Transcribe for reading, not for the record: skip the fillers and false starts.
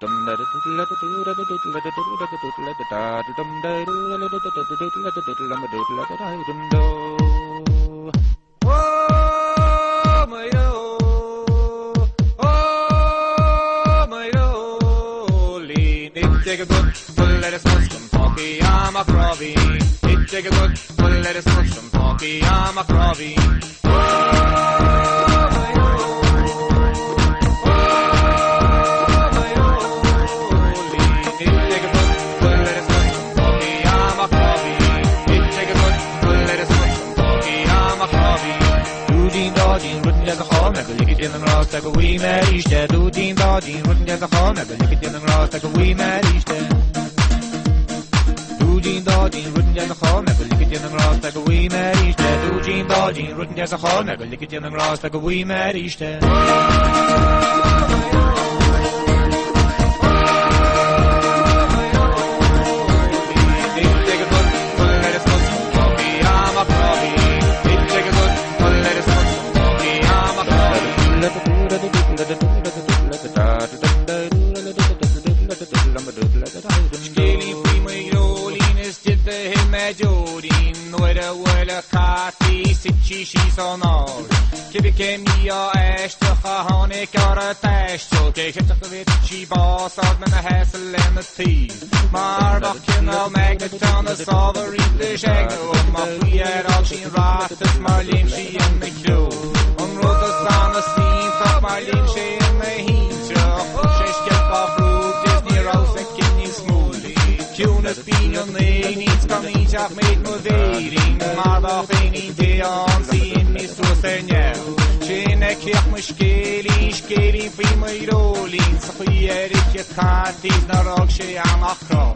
Take a good full lettuce mushroom funky, I'm a crobby. Take a good full lettuce mushroom funky, I'm a crobby. Take a good full lettuce mushroom funky, I'm a crobby. Take a good full lettuce mushroom funky, I'm a crobby. Doodin dodin, rootin' as a hall, never lick it in the grass like a wee Mary Shed. Doodin dodin, rootin' as a hall, never lick it in the grass like a wee Mary Shed. Doodin dodin, rootin' as a hall, never lick it in the grass like a wee Mary Shed. Doodin dodin, rootin' as a hall, never lick it in the grass like a wee Mary Shed. Skeli prima Rolines did the him Jodin, where Kati Sitchi she's on all. Kibike Mia Ashta Honik or a Tashto, take it to the Vitchi boss of the Hassel and the Tea. Marbach Magneton, the Sovereign English Agno, Mafia Auction Rastas, Marlin, she and the Crew. On Rosa San, the scene, top Marlin, she and the Heat. Sheshket off road, Disney Rouse and Kidney Smoothie. Kunas Pinion, they need coming, Jack made moving. Marbach, any day on, seeing me so senior. Shane Kirk Muskeli, prima Rolling, so here it can't, he's not all she am a crow.